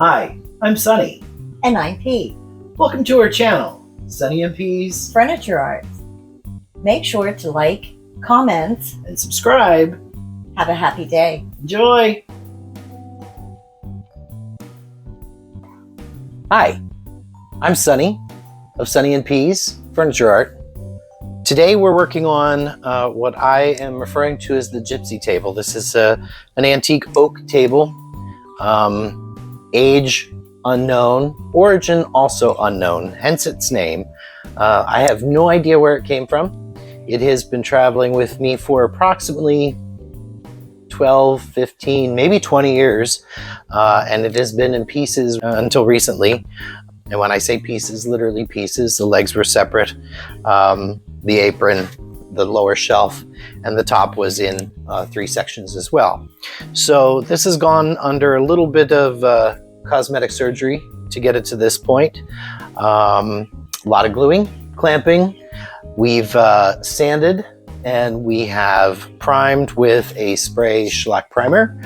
Hi, I'm Sunny. And I'm Pete. Welcome to our channel, Sunny and P's Furniture Arts. Make sure to like, comment, and subscribe. Have a happy day. Enjoy! Hi, I'm Sunny of Sunny and P's Furniture Art. Today we're working on what I am referring to as the Gypsy table. This is an antique oak table, age unknown, origin also unknown, hence its name. I have no idea where it came from. It has been traveling with me for approximately 12, 15, maybe 20 years, and it has been in pieces until recently. And when I say pieces, literally pieces. The legs were separate, the apron, the lower shelf, and the top was in 3 sections as well. So this has gone under a little bit of cosmetic surgery to get it to this point. A lot of gluing, clamping. We've sanded, and we have primed with a spray shellac primer.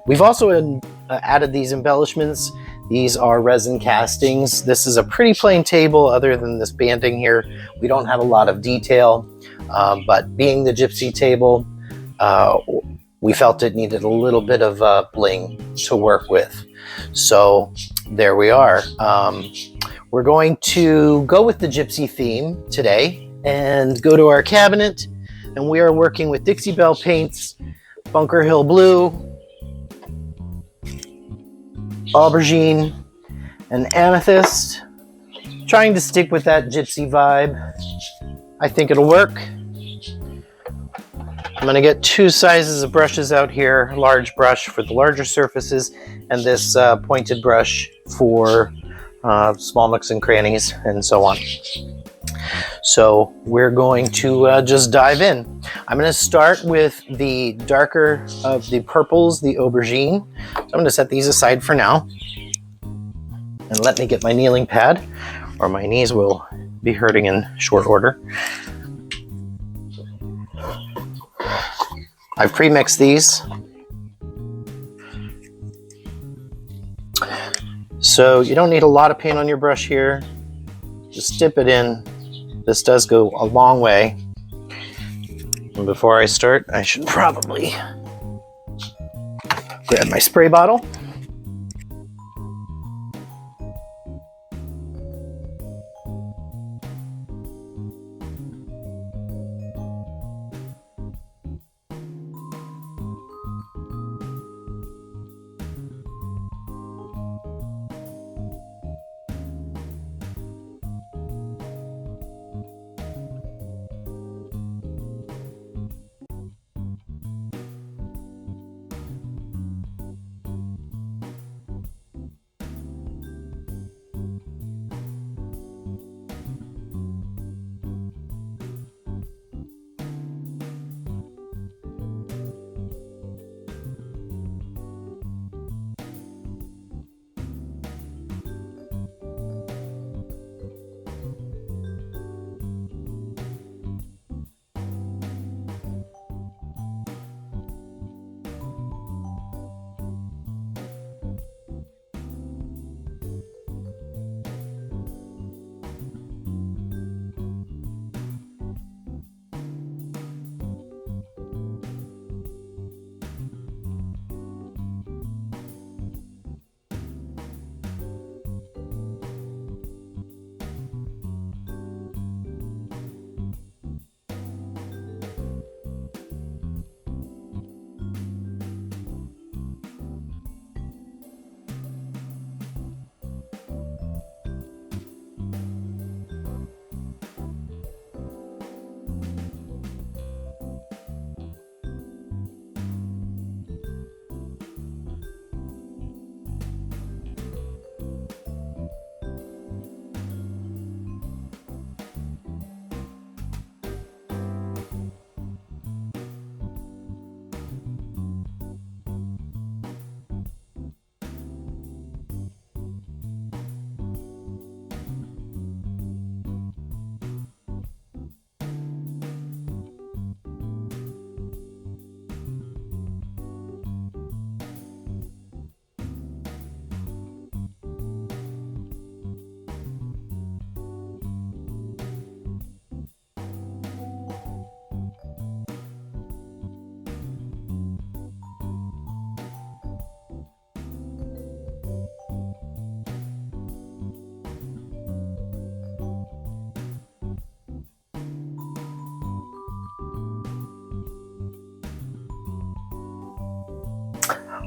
We've also added these embellishments. These are resin castings. This is a pretty plain table other than this banding here. We don't have a lot of detail, but being the Gypsy table, we felt it needed a little bit of bling to work with. So there we are. We're going to go with the Gypsy theme today and go to our cabinet, and we are working with Dixie Belle paints, Bunker Hill Blue, aubergine, and amethyst. Trying to stick with that gypsy vibe. I think it'll work. I'm going to get 2 sizes of brushes out here, large brush for the larger surfaces, and this pointed brush for small nooks and crannies and so on. So we're going to just dive in. I'm going to start with the darker of the purples, the aubergine. So I'm going to set these aside for now. And let me get my kneeling pad, or my knees will be hurting in short order. I've pre-mixed these. So you don't need a lot of paint on your brush here. Just dip it in. This does go a long way. And before I start, I should probably grab my spray bottle.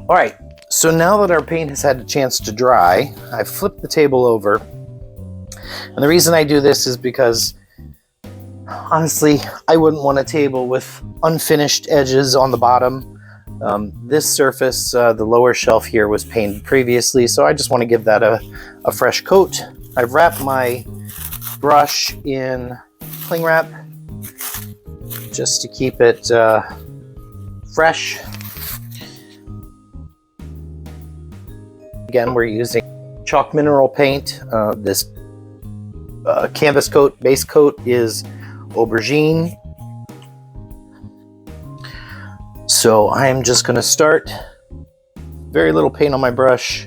All right, so now that our paint has had a chance to dry, I've flipped the table over. And the reason I do this is because, honestly, I wouldn't want a table with unfinished edges on the bottom. This surface, the lower shelf here, was painted previously, so I just want to give that a fresh coat. I've wrapped my brush in cling wrap just to keep it fresh. Again, we're using chalk mineral paint. This canvas coat, base coat, is aubergine. So I'm just going to start, very little paint on my brush.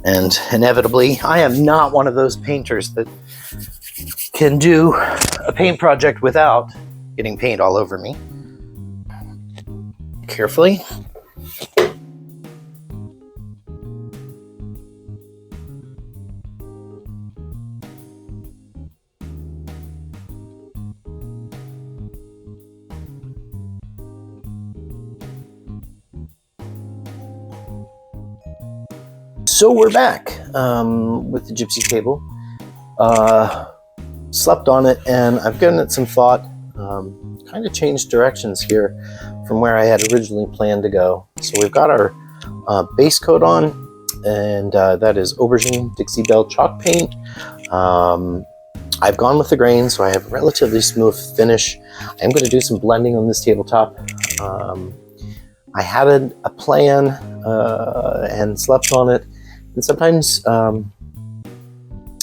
And inevitably, I am not one of those painters that can do a paint project without getting paint all over me. Carefully. So we're back with the Gypsy table. Slept on it, and I've given it some thought. Kind of changed directions here from where I had originally planned to go. So we've got our base coat on, and that is aubergine Dixie Belle chalk paint. I've gone with the grain, so I have a relatively smooth finish. I'm going to do some blending on this tabletop. I had a plan and slept on it. And sometimes our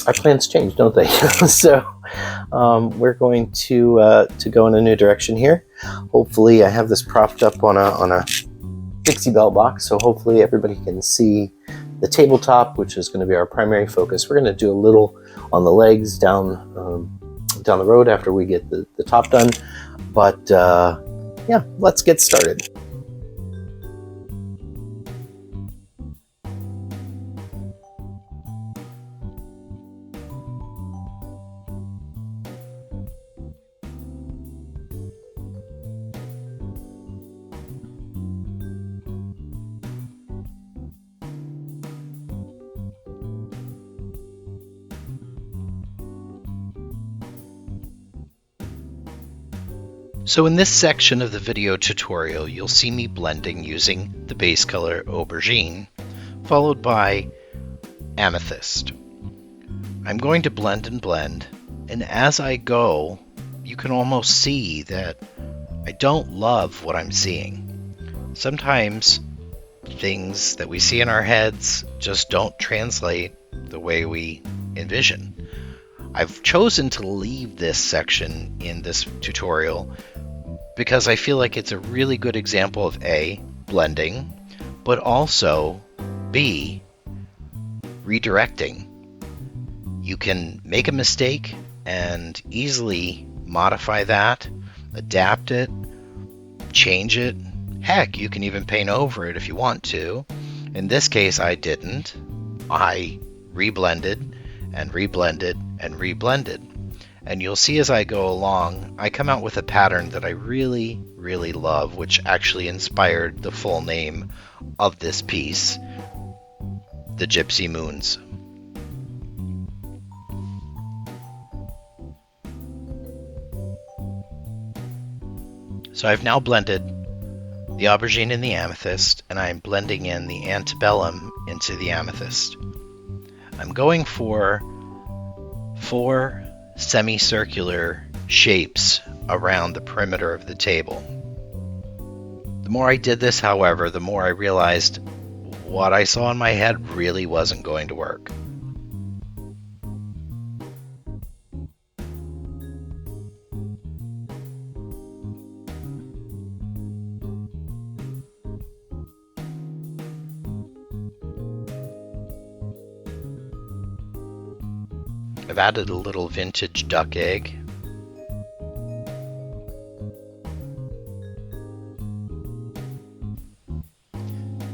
plans change, don't they? So we're going to go in a new direction here. Hopefully, I have this propped up on a Dixie Belle box, so hopefully everybody can see the tabletop, which is going to be our primary focus. We're going to do a little on the legs down the road after we get the top done. But yeah, let's get started. So in this section of the video tutorial, you'll see me blending using the base color aubergine, followed by amethyst. I'm going to blend and blend, and as I go, you can almost see that I don't love what I'm seeing. Sometimes things that we see in our heads just don't translate the way we envision. I've chosen to leave this section in this tutorial because I feel like it's a really good example of A, blending, but also B, redirecting. You can make a mistake and easily modify that, adapt it, change it. Heck, you can even paint over it if you want to. In this case, I didn't. I reblended and reblended and reblended. And you'll see as I go along, I come out with a pattern that I really, really love, which actually inspired the full name of this piece, the Gypsy Moons. So I've now blended the aubergine and the amethyst, and I'm blending in the antebellum into the amethyst. I'm going for 4 semicircular shapes around the perimeter of the table. The more I did this, however, the more I realized what I saw in my head really wasn't going to work. I've added a little vintage duck egg.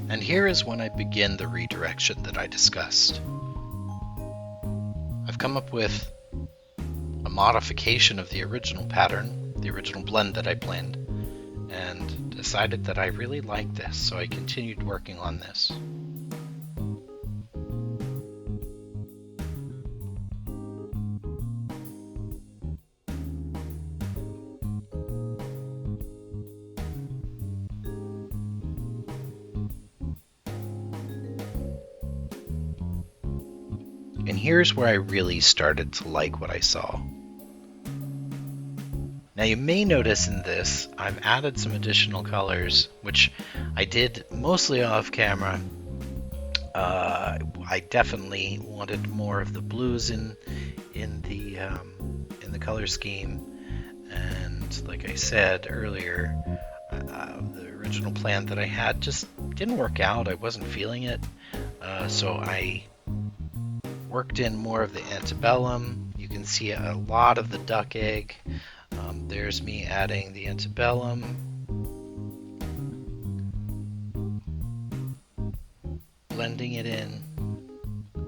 And here is when I begin the redirection that I discussed. I've come up with a modification of the original pattern, the original blend that I planned, and decided that I really liked this, so I continued working on this. And here's where I really started to like what I saw. Now you may notice in this, I've added some additional colors, which I did mostly off camera. I definitely wanted more of the blues in the color scheme, and like I said earlier, the original plan that I had just didn't work out. I wasn't feeling it, so I worked in more of the antebellum. You can see a lot of the duck egg. There's me adding the antebellum, blending it in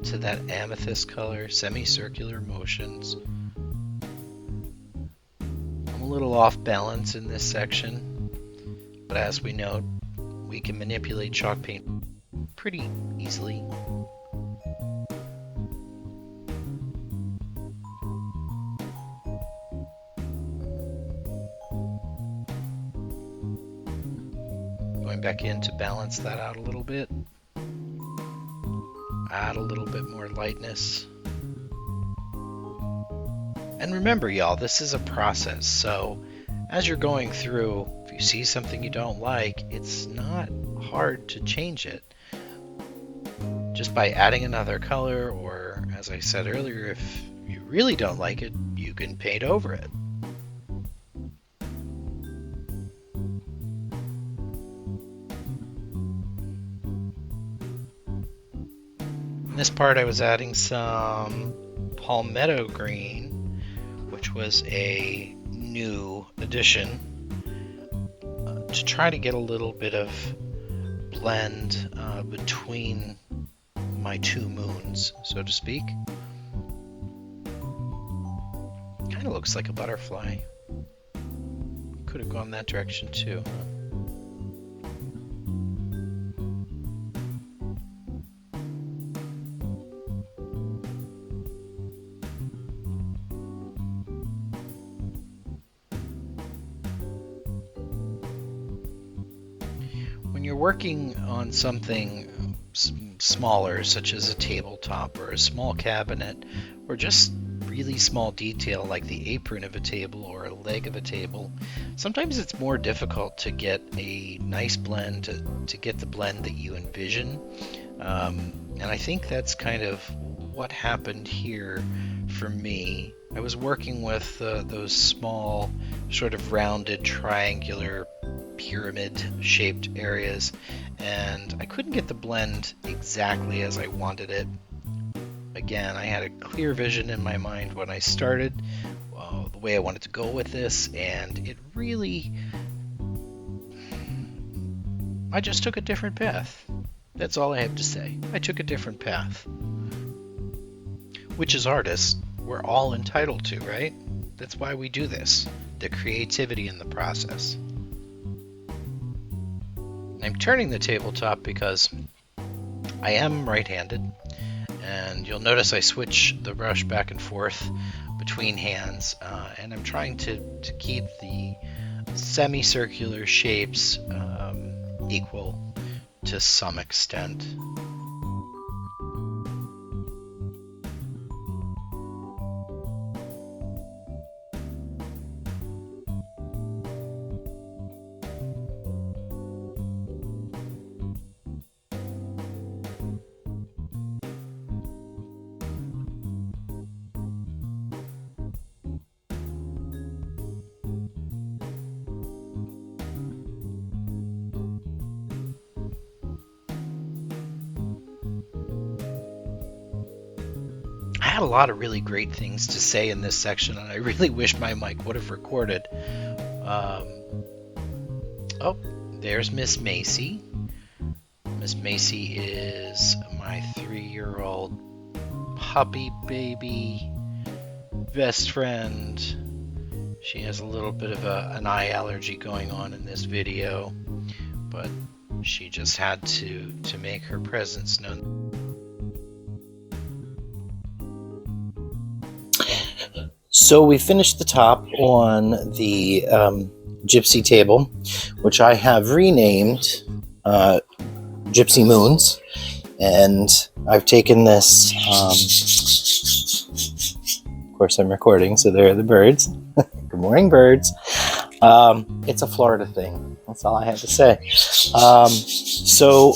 to that amethyst color, semicircular motions. I'm a little off balance in this section, but as we know, we can manipulate chalk paint pretty easily. Going back in to balance that out a little bit. Add a little bit more lightness. And remember, y'all, this is a process, so as you're going through, if you see something you don't like, it's not hard to change it. Just by adding another color, or as I said earlier, if you really don't like it, you can paint over it. In this part I was adding some palmetto green, which was a new addition, to try to get a little bit of blend between my two moons, so to speak. Kind of looks like a butterfly. Could have gone that direction too. When you're working on something smaller, such as a tabletop or a small cabinet, or just really small detail like the apron of a table or a leg of a table, sometimes it's more difficult to get a nice blend, to get the blend that you envision. And I think that's kind of what happened here for me. I was working with those small, sort of rounded, triangular, pyramid-shaped areas, and I couldn't get the blend exactly as I wanted it. Again, I had a clear vision in my mind when I started, the way I wanted to go with this, and it really... I just took a different path. That's all I have to say. I took a different path. Which, as artists, we're all entitled to, right? That's why we do this. The creativity in the process. I'm turning the tabletop because I am right-handed, and you'll notice I switch the brush back and forth between hands, and I'm trying to keep the semicircular shapes equal to some extent. had a lot of really great things to say in this section, and I really wish my mic would have recorded. Oh, there's Miss Macy. Miss Macy is my 3-year-old puppy baby best friend. She has a little bit of an eye allergy going on in this video, but she just had to make her presence known. So we finished the top on the Gypsy table, which I have renamed Gypsy Moons, and I've taken this, of course I'm recording, so there are the birds. Good morning, birds. It's a Florida thing, that's all I have to say. So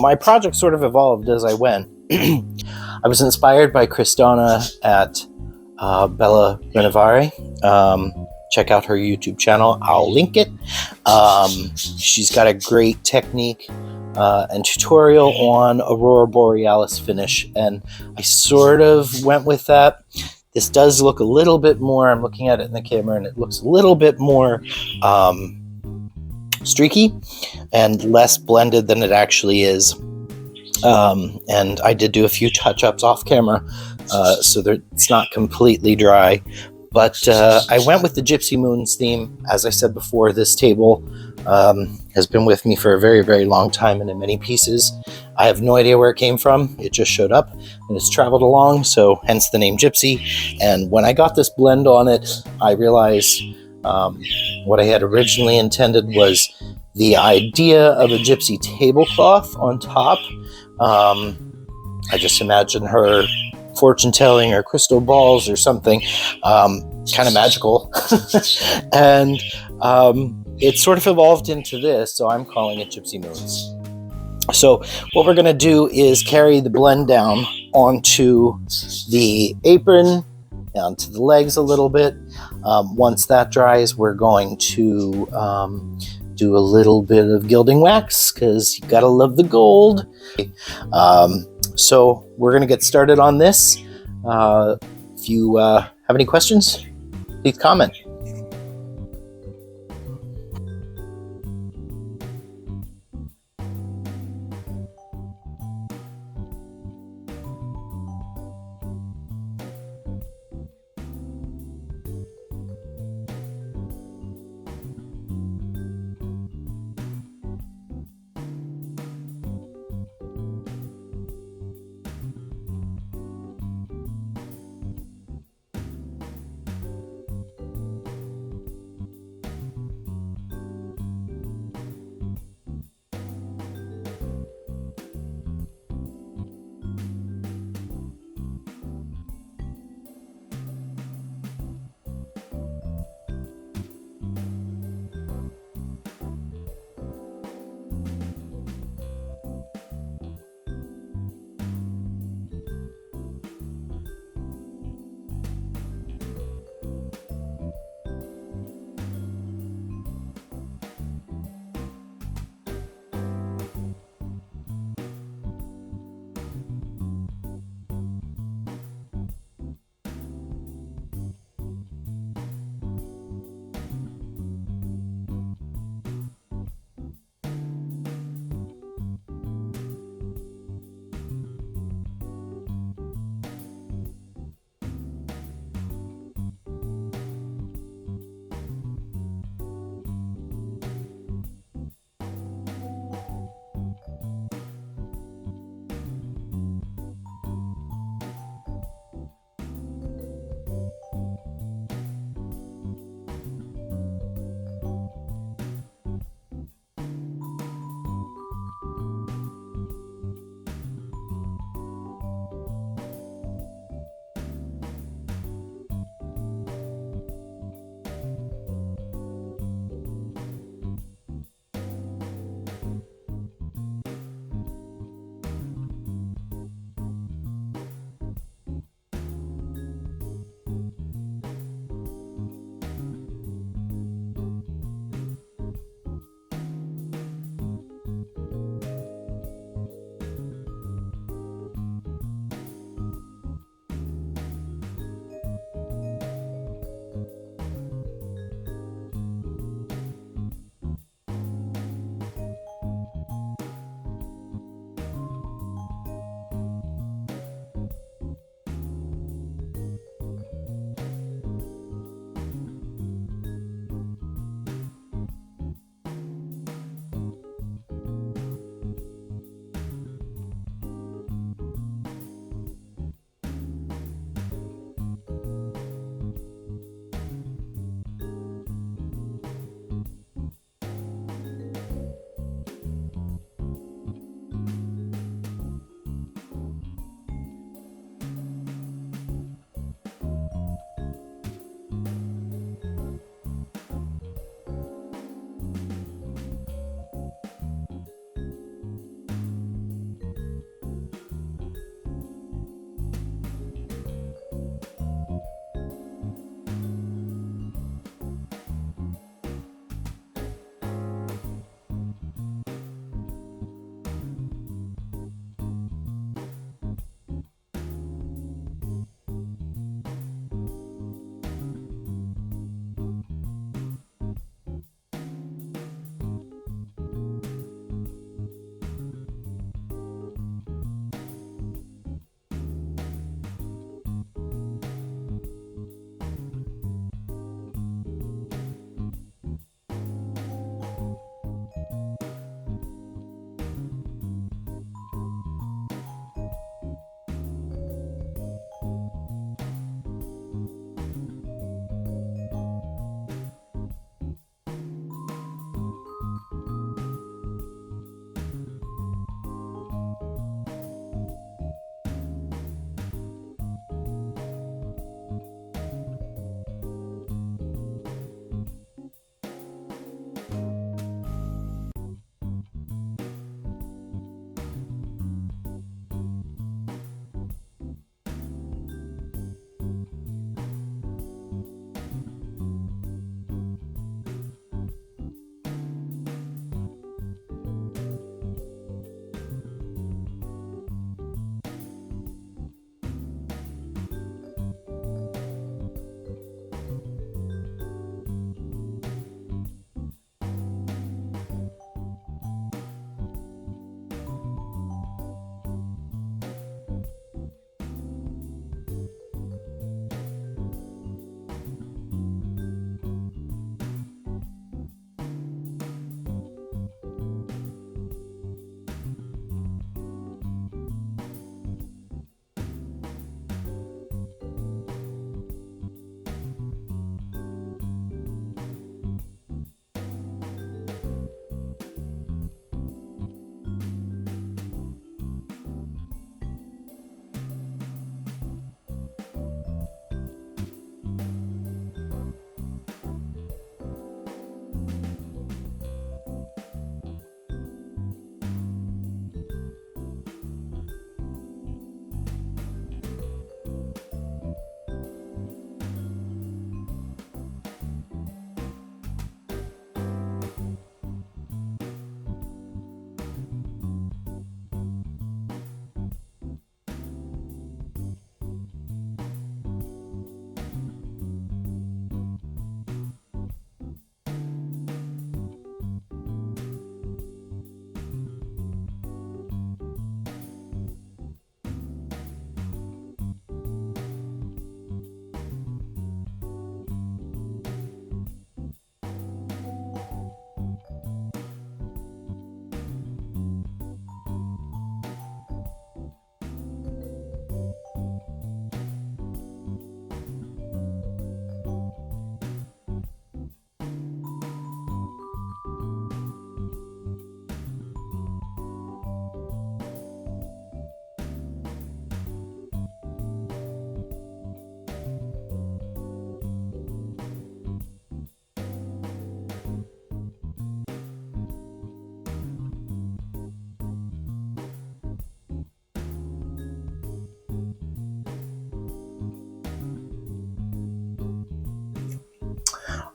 my project sort of evolved as I went. I was inspired by Kristana at Bella Renovare. Check out her YouTube channel. I'll link it. She's got a great technique and tutorial on Aurora Borealis finish, and I sort of went with that. This does look a little bit more, I'm looking at it in the camera, and it looks a little bit more streaky and less blended than it actually is. And I did do a few touch-ups off camera, so that it's not completely dry. But I went with the Gypsy Moons theme. As I said before, this table has been with me for a very, very long time and in many pieces. I have no idea where it came from. It just showed up and it's traveled along, so hence the name Gypsy. And when I got this blend on it, I realized what I had originally intended was the idea of a gypsy tablecloth on top. I just imagine her fortune telling or crystal balls or something kind of magical. And it sort of evolved into this, so I'm calling it Gypsy Moons. So what we're going to do is carry the blend down onto the apron, down to the legs a little bit. Once that dries, we're going to do a little bit of gilding wax, because you gotta love the gold. So we're gonna get started on this. If you have any questions, please comment.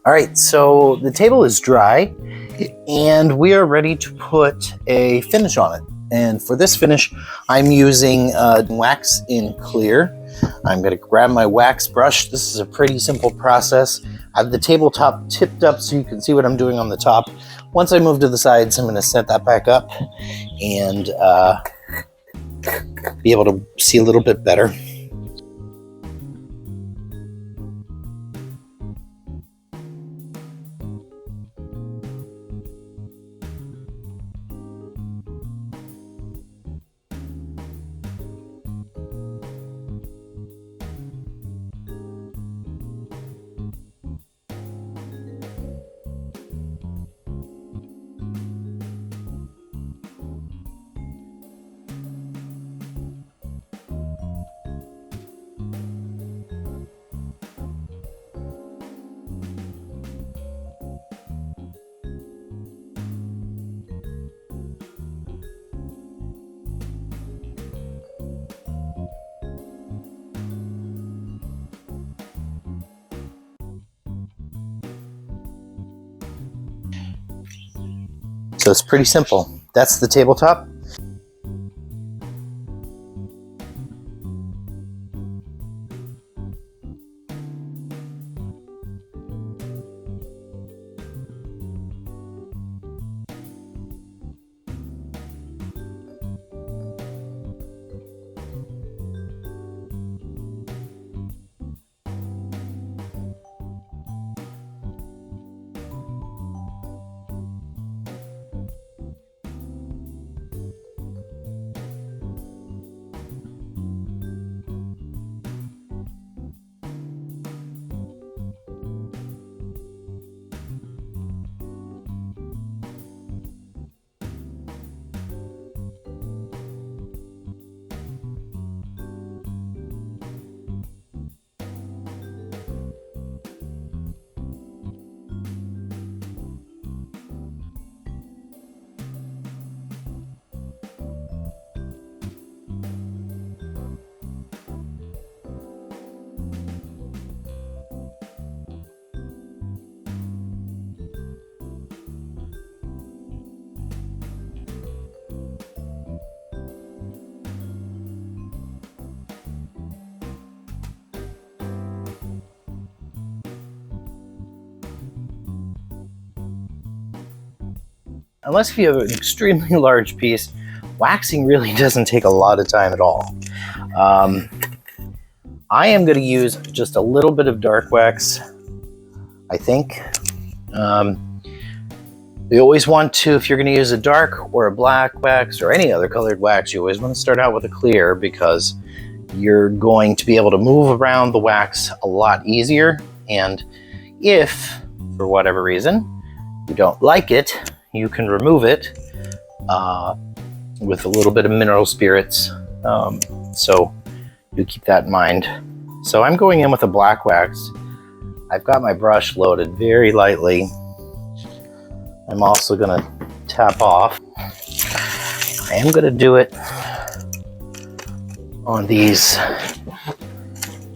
All right, so the table is dry and we are ready to put a finish on it. And for this finish, I'm using wax in clear. I'm going to grab my wax brush. This is a pretty simple process. I have the tabletop tipped up so you can see what I'm doing on the top. Once I move to the sides, I'm going to set that back up and be able to see a little bit better. So it's pretty simple. That's the tabletop. Unless you have an extremely large piece, waxing really doesn't take a lot of time at all. I am going to use just a little bit of dark wax, I think. You always want to, if you're going to use a dark or a black wax or any other colored wax, you always want to start out with a clear because you're going to be able to move around the wax a lot easier. And if, for whatever reason, you don't like it, you can remove it with a little bit of mineral spirits. So do keep that in mind. So I'm going in with a black wax. I've got my brush loaded very lightly. I'm also going to tap off. I am going to do it on these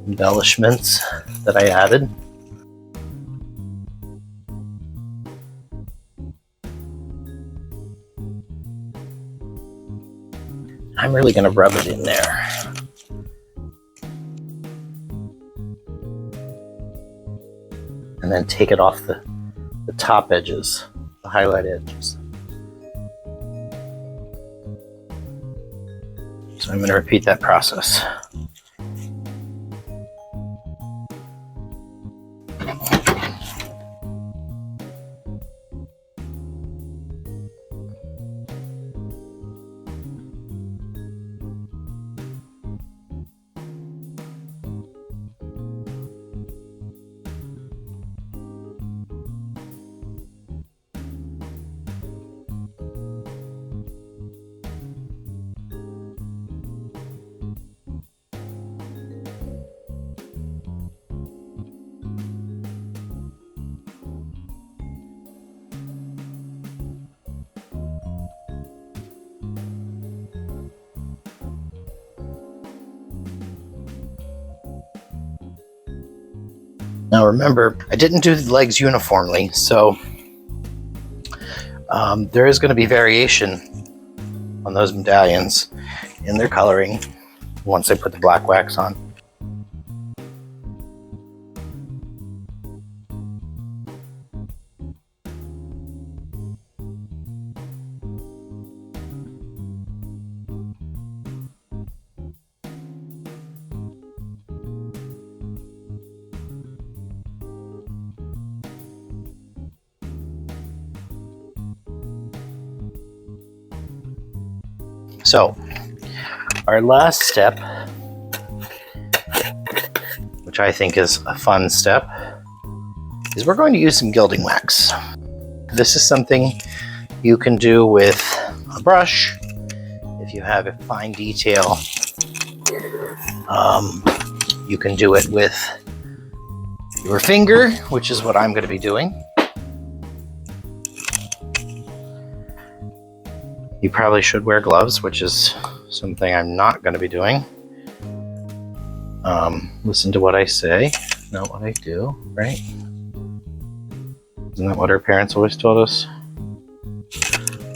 embellishments that I added. I'm really going to rub it in there. And then take it off the top edges, the highlight edges. So I'm going to repeat that process. Now remember, I didn't do the legs uniformly, so there is going to be variation on those medallions in their coloring once I put the black wax on. So, our last step, which I think is a fun step, is we're going to use some gilding wax. This is something you can do with a brush if you have a fine detail. You can do it with your finger, which is what I'm going to be doing. You probably should wear gloves, which is something I'm not going to be doing. Listen to what I say, not what I do, right? Isn't that what our parents always told us?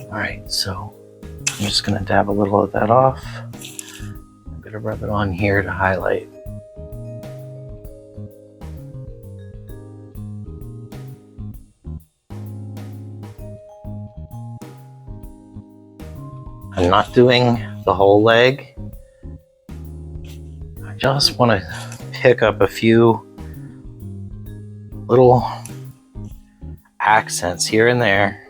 Alright, so I'm just going to dab a little of that off. I'm going to rub it on here to highlight. I'm not doing the whole leg. I just want to pick up a few little accents here and there.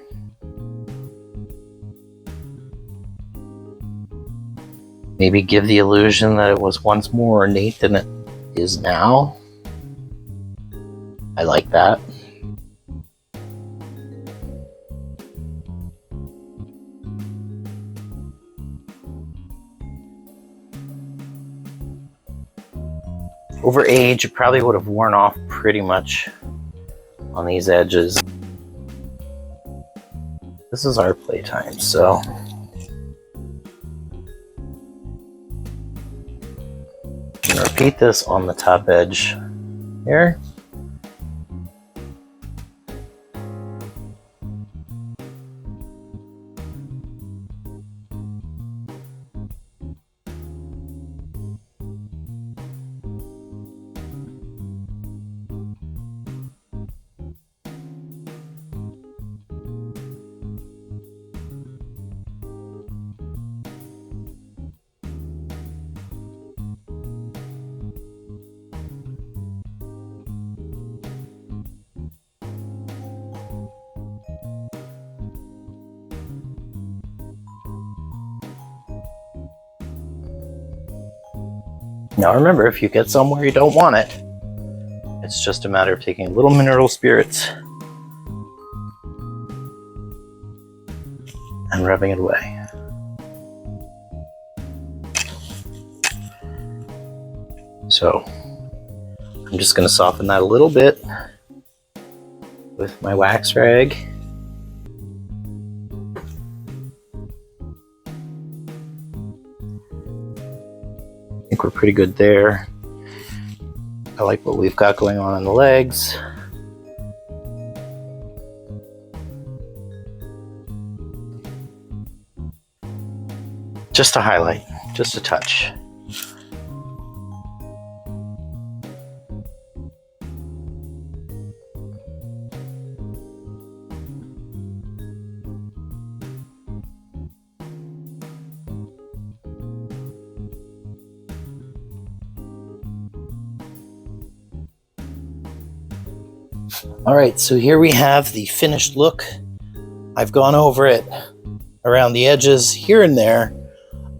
Maybe give the illusion that it was once more ornate than it is now. I like that. Over age, it probably would have worn off pretty much on these edges. This is our playtime, so I'm gonna repeat this on the top edge here. Now remember, if you get somewhere you don't want it, it's just a matter of taking a little mineral spirits and rubbing it away. So I'm just going to soften that a little bit with my wax rag. I think we're pretty good there. I like what we've got going on the legs. Just a highlight, just a touch. All right, so here we have the finished look. I've gone over it around the edges here and there,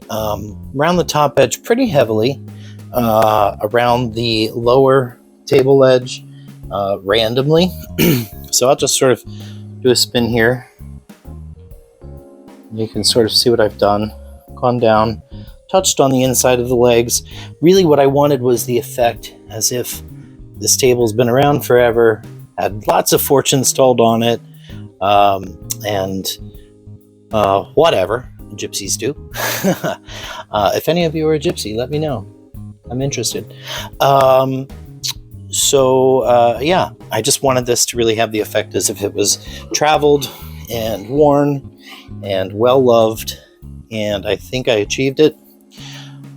around the top edge pretty heavily, around the lower table edge randomly. So I'll just sort of do a spin here. You can sort of see what I've done. Gone down, touched on the inside of the legs. Really what I wanted was the effect as if this table's been around forever, had lots of fortunes told on it, and whatever gypsies do. If any of you are a gypsy, let me know. I'm interested. Yeah, I just wanted this to really have the effect as if it was traveled and worn and well loved, and I think I achieved it.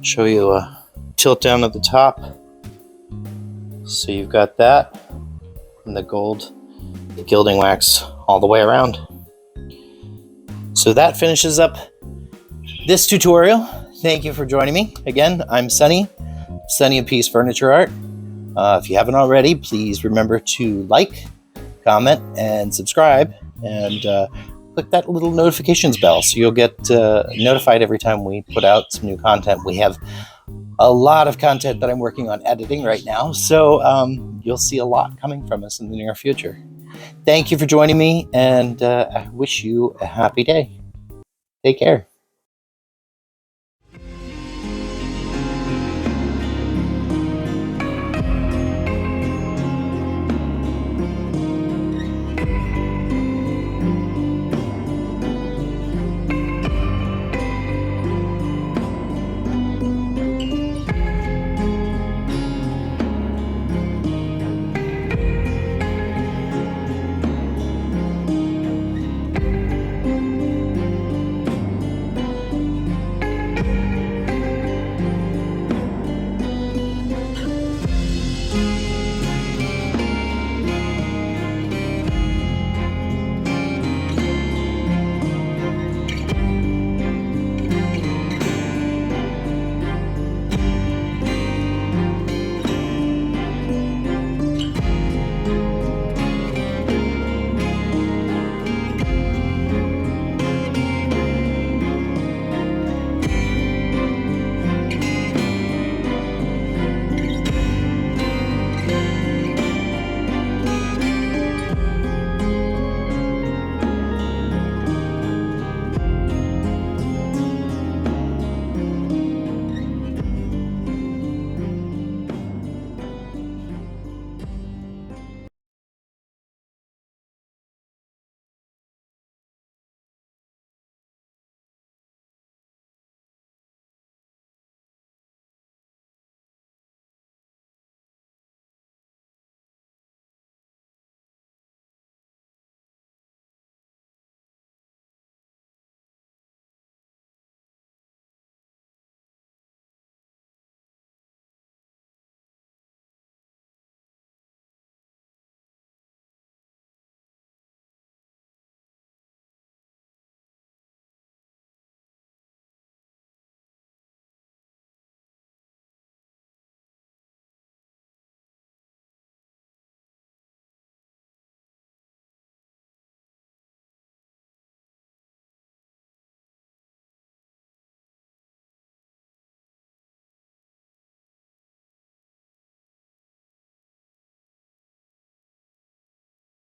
Show you a tilt down at the top. So you've got that and the gold gilding wax all the way around. So that finishes up this tutorial. Thank you for joining me. Again, I'm Sunny of Peace Furniture Art. If you haven't already, please remember to like, comment, and subscribe, and click that little notifications bell so you'll get notified every time we put out some new content. We have a lot of content that I'm working on editing right now, so you'll see a lot coming from us in the near future. Thank you for joining me, and I wish you a happy day. Take care.